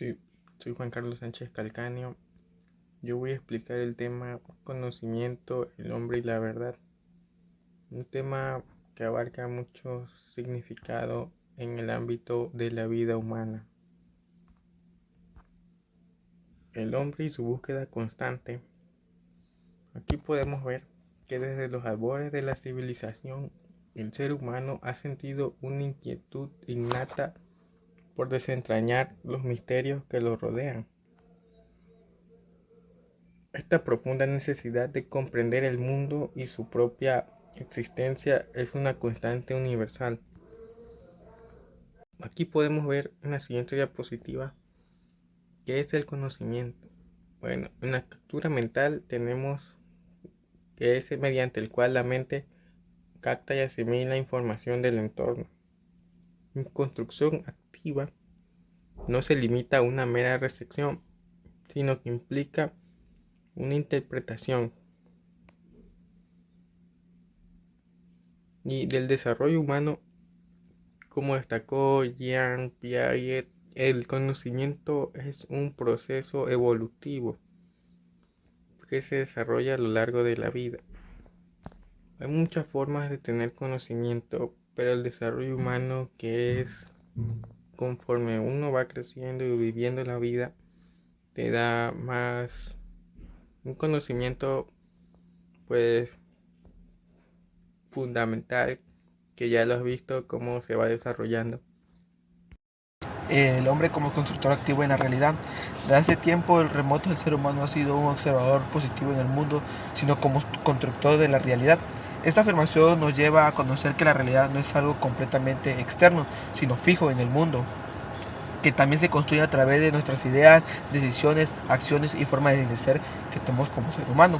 Sí, soy Juan Carlos Sánchez Calcaño. Yo voy a explicar el tema conocimiento, el hombre y la verdad. Un tema que abarca mucho significado en el ámbito de la vida humana. El hombre y su búsqueda constante. Aquí podemos ver que desde los albores de la civilización, el ser humano ha sentido una inquietud innata por desentrañar los misterios que lo rodean. Esta profunda necesidad de comprender el mundo y su propia existencia es una constante universal. Aquí podemos ver en la siguiente diapositiva qué es el conocimiento. Bueno, en la captura mental tenemos que es mediante el cual la mente capta y asimila información del entorno. Mi construcción activa no se limita a una mera recepción, sino que implica una interpretación y del desarrollo humano. Como destacó Jean Piaget, el conocimiento es un proceso evolutivo que se desarrolla a lo largo de la vida. Hay muchas formas de tener conocimiento, pero el desarrollo humano, que es conforme uno va creciendo y viviendo la vida, te da más un conocimiento pues fundamental, que ya lo has visto cómo se va desarrollando. El hombre como constructor activo en la realidad. Desde hace tiempo el remoto del ser humano ha sido un observador positivo en el mundo, sino como constructor de la realidad. Esta afirmación nos lleva a conocer que la realidad no es algo completamente externo, sino fijo en el mundo, que también se construye a través de nuestras ideas, decisiones, acciones y formas de ser que tenemos como ser humano.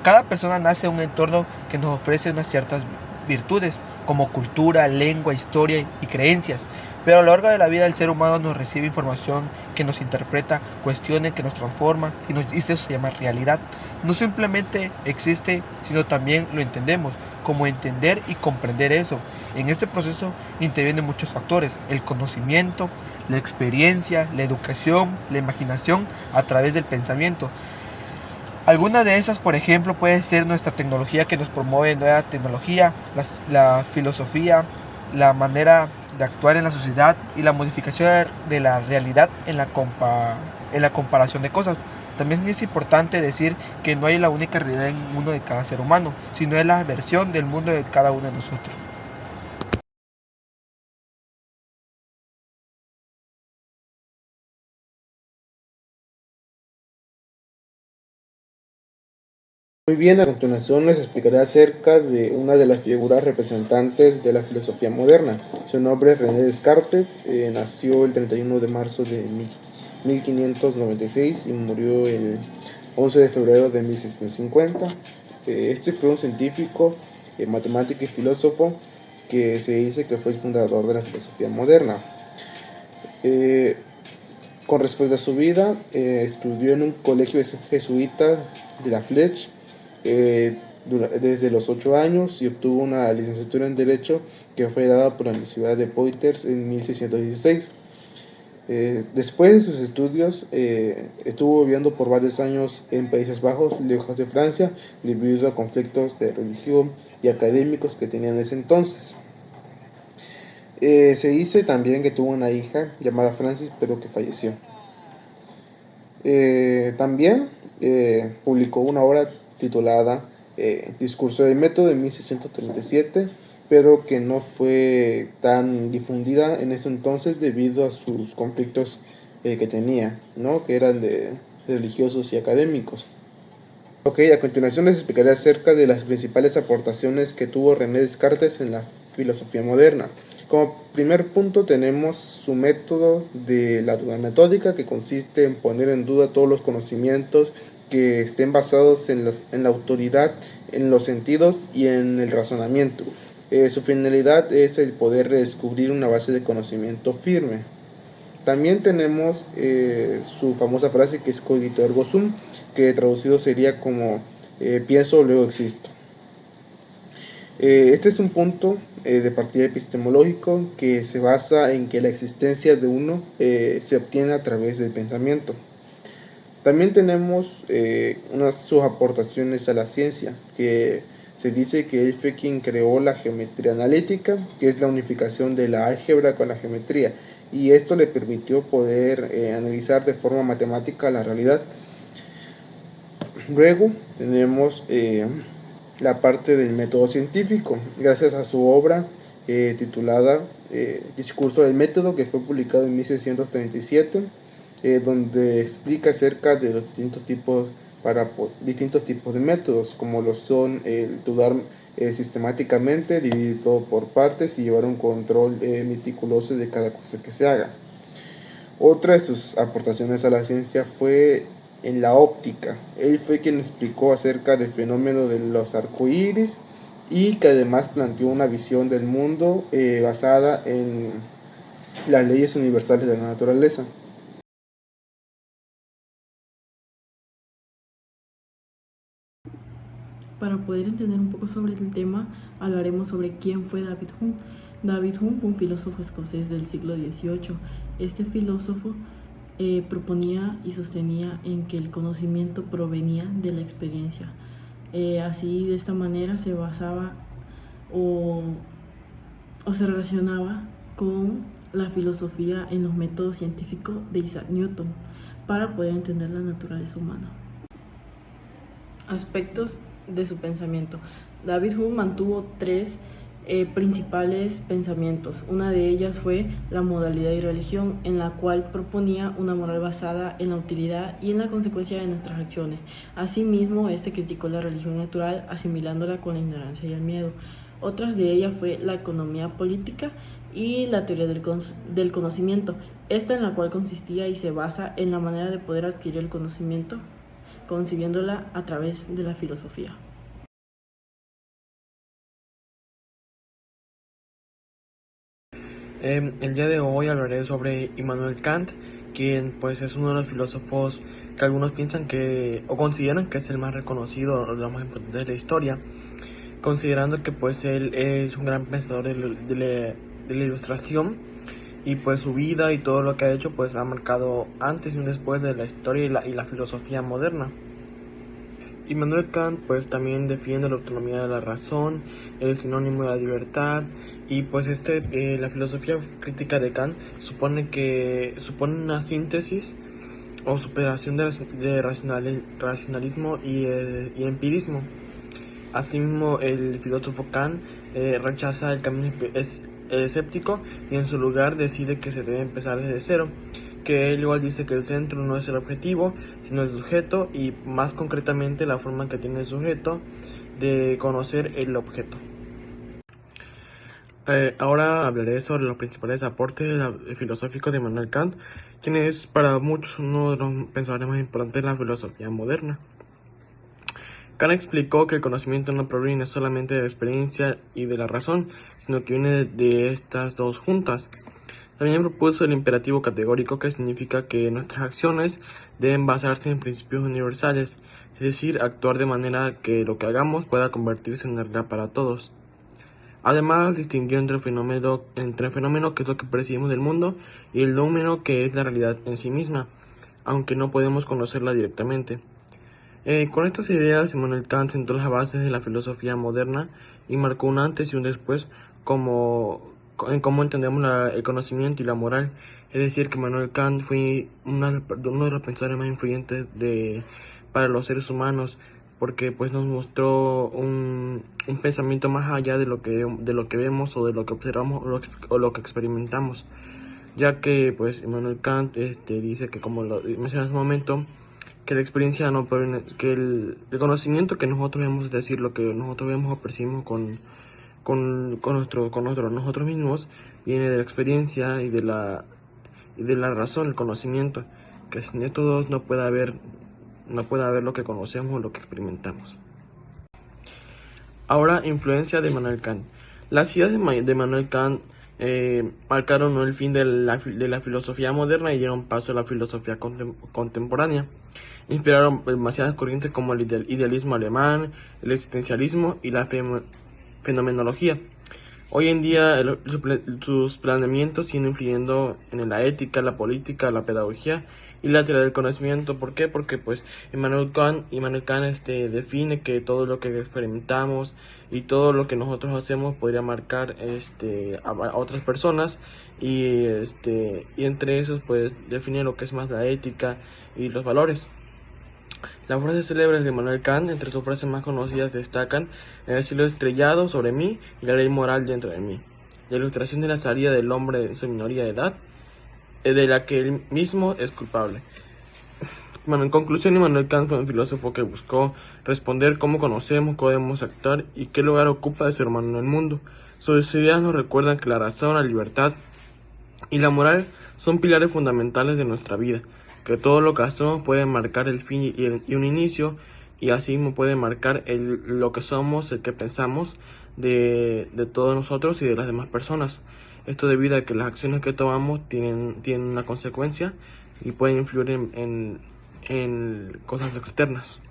Cada persona nace en un entorno que nos ofrece unas ciertas virtudes, como cultura, lengua, historia y creencias. Pero a lo largo de la vida el ser humano nos recibe información que nos interpreta, cuestiona, que nos transforma y nos dice eso se llama realidad. No simplemente existe, sino también lo entendemos, como entender y comprender eso. En este proceso intervienen muchos factores, el conocimiento, la experiencia, la educación, la imaginación a través del pensamiento. Alguna de esas, por ejemplo, puede ser nuestra tecnología que nos promueve nueva tecnología, la filosofía, la manera de actuar en la sociedad y la modificación de la realidad en la comparación de cosas. También es importante decir que no hay la única realidad en el mundo de cada ser humano, sino es la versión del mundo de cada uno de nosotros. Muy bien, a continuación les explicaré acerca de una de las figuras representantes de la filosofía moderna. Su nombre es René Descartes, nació el 31 de marzo de 1596 y murió el 11 de febrero de 1650. Este fue un científico, matemático y filósofo que se dice que fue el fundador de la filosofía moderna. Eh, con respecto a su vida, estudió en un colegio jesuita de la Fleche desde los 8 años y obtuvo una licenciatura en Derecho que fue dada por la Universidad de Poitiers en 1616. Después de sus estudios, estuvo viviendo por varios años en Países Bajos, lejos de Francia, debido a conflictos de religión y académicos que tenían en ese entonces. Se dice también que tuvo una hija llamada Francis, pero que falleció. También publicó una obra titulada Discurso del Método en 1637, pero que no fue tan difundida en ese entonces debido a sus conflictos que tenía, ¿no? Que eran de religiosos y académicos. Ok, a continuación les explicaré acerca de las principales aportaciones que tuvo René Descartes en la filosofía moderna. Como primer punto tenemos su método de la duda metódica, que consiste en poner en duda todos los conocimientos que estén basados en la autoridad, en los sentidos y en el razonamiento. Su finalidad es el poder redescubrir una base de conocimiento firme. También tenemos su famosa frase que es cogito ergo sum, que traducido sería como pienso luego existo. Este es un punto de partida epistemológico que se basa en que la existencia de uno se obtiene a través del pensamiento. También tenemos sus aportaciones a la ciencia, que se dice que él fue quien creó la geometría analítica, que es la unificación de la álgebra con la geometría, y esto le permitió poder analizar de forma matemática la realidad. Luego tenemos la parte del método científico, gracias a su obra titulada Discurso del método, que fue publicado en 1637, donde explica acerca de los distintos tipos de métodos, como lo son el dudar sistemáticamente, dividir todo por partes y llevar un control meticuloso de cada cosa que se haga. Otra de sus aportaciones a la ciencia fue en la óptica. Él fue quien explicó acerca del fenómeno de los arcoíris y que además planteó una visión del mundo basada en las leyes universales de la naturaleza. Para poder entender un poco sobre el tema, hablaremos sobre quién fue David Hume. David Hume fue un filósofo escocés del siglo XVIII. Este filósofo proponía y sostenía en que el conocimiento provenía de la experiencia. Así, de esta manera, se basaba o se relacionaba con la filosofía en los métodos científicos de Isaac Newton para poder entender la naturaleza humana. Aspectos de su pensamiento. David Hume mantuvo tres principales pensamientos. Una de ellas fue la moralidad y religión, en la cual proponía una moral basada en la utilidad y en la consecuencia de nuestras acciones. Asimismo, criticó la religión natural, asimilándola con la ignorancia y el miedo. Otras de ellas fue la economía política y la teoría del conocimiento, esta en la cual consistía y se basa en la manera de poder adquirir el conocimiento, concibiéndola a través de la filosofía. El día de hoy hablaré sobre Immanuel Kant, quien pues es uno de los filósofos que algunos piensan que o consideran que es el más reconocido o el más importante de la historia, considerando que pues él es un gran pensador de la ilustración, y pues su vida y todo lo que ha hecho pues ha marcado antes y un después de la historia y la filosofía moderna. Immanuel Kant pues también defiende la autonomía de la razón, el sinónimo de la libertad, y pues la filosofía crítica de Kant supone una síntesis o superación de racionalismo y empirismo. Asimismo, el filósofo Kant rechaza el camino escéptico y en su lugar decide que se debe empezar desde cero, que él igual dice que el centro no es el objetivo, sino el sujeto, y más concretamente la forma que tiene el sujeto de conocer el objeto. Ahora hablaré sobre los principales aportes filosóficos de Immanuel Kant, quien es para muchos uno de los pensadores más importantes de la filosofía moderna. Kant explicó que el conocimiento no proviene solamente de la experiencia y de la razón, sino que viene de estas dos juntas. También propuso el imperativo categórico, que significa que nuestras acciones deben basarse en principios universales, es decir, actuar de manera que lo que hagamos pueda convertirse en una regla para todos. Además, distinguió entre el fenómeno que es lo que percibimos del mundo y el número, que es la realidad en sí misma, aunque no podemos conocerla directamente. Con estas ideas, Immanuel Kant sentó las bases de la filosofía moderna y marcó un antes y un después en cómo entendemos el conocimiento y la moral. Es decir, que Immanuel Kant fue uno de los pensadores más influyentes para los seres humanos, porque pues nos mostró un pensamiento más allá de lo que vemos o de lo que observamos o lo que experimentamos, ya que pues Immanuel Kant dice que, como lo mencioné hace un momento, que la experiencia no proviene, que el conocimiento que nosotros vemos, es decir, lo que nosotros vemos o percibimos con nosotros mismos, viene de la experiencia y de la razón, el conocimiento, que sin estos dos no puede haber lo que conocemos o lo que experimentamos. Ahora, influencia de Immanuel Kant. Las ideas de Immanuel Kant marcaron el fin de la filosofía moderna y dieron paso a la filosofía contemporánea. Inspiraron demasiadas corrientes como el idealismo alemán, el existencialismo y la fenomenología. Hoy en día sus planeamientos siguen influyendo en la ética, la política, la pedagogía y la teoría del conocimiento. ¿Por qué? Porque pues Immanuel Kant define que todo lo que experimentamos y todo lo que nosotros hacemos podría marcar a otras personas y entre esos pues define lo que es más la ética y los valores. Las frases célebres de Immanuel Kant, entre sus frases más conocidas destacan el cielo estrellado sobre mí y la ley moral dentro de mí. La ilustración de la salida del hombre en su minoría de edad, de la que él mismo es culpable. Bueno, en conclusión, Immanuel Kant fue un filósofo que buscó responder cómo conocemos, cómo debemos actuar y qué lugar ocupa el ser humano en el mundo. Sus ideas nos recuerdan que la razón, la libertad y la moral son pilares fundamentales de nuestra vida, que todo lo que hacemos puede marcar el fin y un inicio, y así mismo puede marcar lo que somos, el que pensamos de todos nosotros y de las demás personas. Esto debido a que las acciones que tomamos tienen una consecuencia y pueden influir en cosas externas.